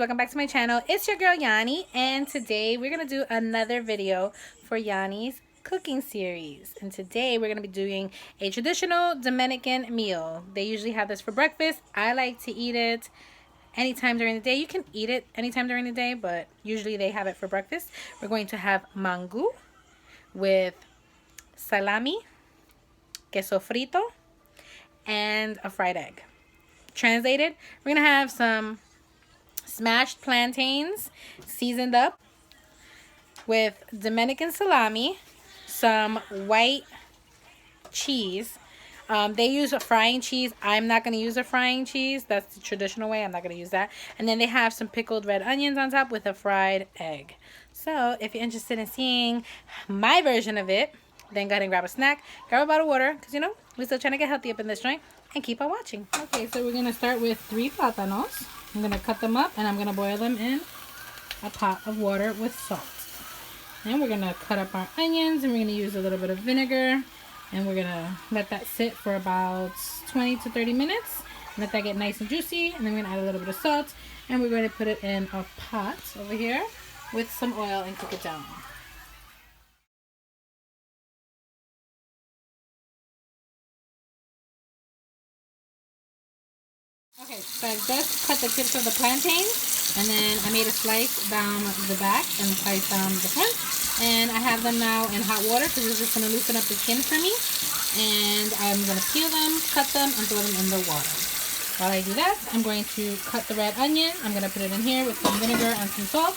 welcome back to my channel. It's your girl Yanni, and today we're gonna do another video for Yanni's cooking series. And today we're gonna be doing a traditional Dominican meal. They usually have this for breakfast. I like to eat it anytime during the day. You can eat it anytime during the day, but usually they have it for breakfast. We're going to have mangu with salami, queso frito, and a fried egg. Translated, we're gonna have some smashed plantains seasoned up with Dominican salami, some white cheese. They use a frying cheese. I'm not going to use a frying cheese. That's the traditional way. I'm not going to use that. And then they have some pickled red onions on top with a fried egg. So if you're interested in seeing my version of it, then go ahead and grab a snack, grab a bottle of water, because you know, we're still trying to get healthy up in this joint, and keep on watching. Okay, so we're going to start with 3 plátanos. I'm going to cut them up and I'm going to boil them in a pot of water with salt. And we're going to cut up our onions and we're going to use a little bit of vinegar. And we're going to let that sit for about 20 to 30 minutes. Let that get nice and juicy. And then we're going to add a little bit of salt. And we're going to put it in a pot over here with some oil and cook it down. Okay, so I just cut the tips of the plantains, and then I made a slice down the back and a slice down the front, and I have them now in hot water because it's just going to loosen up the skin for me, and I'm going to peel them, cut them, and throw them in the water. While I do that, I'm going to cut the red onion. I'm going to put it in here with some vinegar and some salt,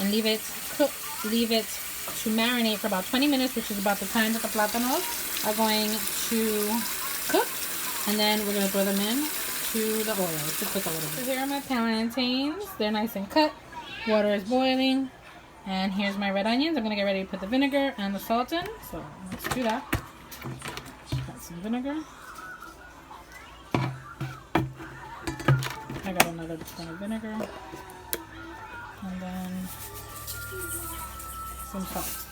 and leave it to marinate for about 20 minutes, which is about the time that the plátanos are going to cook, and then we're going to throw them in to the oil to cook a little bit. So here are my plantains. They're nice and cut. Water is boiling. And here's my red onions. I'm going to get ready to put the vinegar and the salt in. So let's do that. Got some vinegar. I got another spoon of vinegar. And then some salt.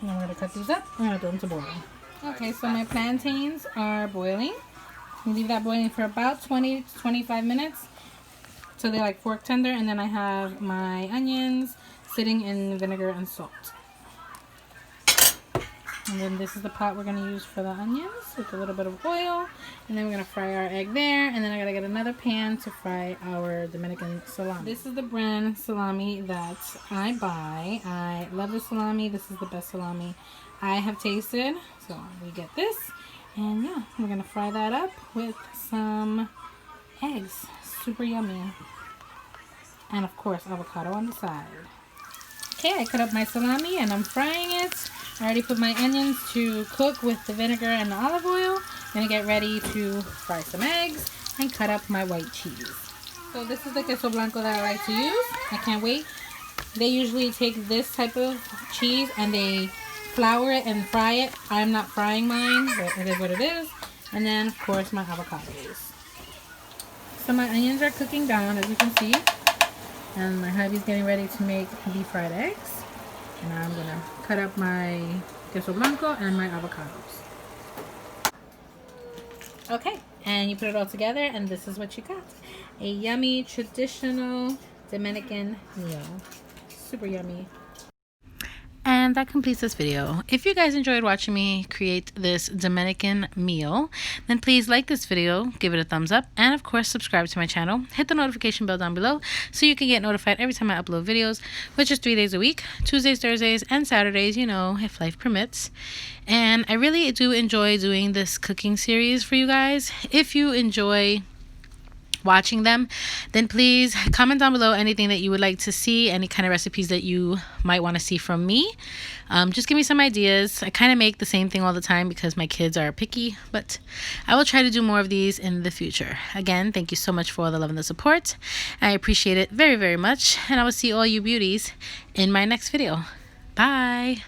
And I'm going to cut these up. I'm going to throw them to boil. Okay, so my plantains are boiling. Leave that boiling for about 20 to 25 minutes so they're like fork tender, and then I have my onions sitting in vinegar and salt. And then this is the pot we're going to use for the onions with a little bit of oil, and then we're going to fry our egg there, and then I got to get another pan to fry our Dominican salami. This is the brand salami that I buy. I love the salami. This is the best salami I have tasted, so we get this. And yeah, we're going to fry that up with some eggs. Super yummy. And of course, avocado on the side. Okay, I cut up my salami and I'm frying it. I already put my onions to cook with the vinegar and the olive oil. I'm going to get ready to fry some eggs and cut up my white cheese. So this is the queso blanco that I like to use. I can't wait. They usually take this type of cheese and they flour it and fry it. I'm not frying mine, but it is what it is. And then of course my avocados. So my onions are cooking down, as you can see, and my hubby's getting ready to make deep fried eggs, and now I'm gonna cut up my queso blanco and my avocados. Okay, and you put it all together and this is what you got. A yummy traditional Dominican meal. Super yummy. And that completes this video. If you guys enjoyed watching me create this Dominican meal, then please like this video, give it a thumbs up, and of course subscribe to my channel. Hit the notification bell down below so you can get notified every time I upload videos, which is 3 days a week, Tuesdays, Thursdays, and Saturdays, you know, if life permits. And I really do enjoy doing this cooking series for you guys. If you enjoy watching them, then please comment down below anything that you would like to see, any kind of recipes that you might want to see from me. Just give me some ideas. I kind of make the same thing all the time because my kids are picky, but I will try to do more of these in the future. Again, thank you so much for all the love and the support. I appreciate it very, very much, and I will see all you beauties in my next video. Bye.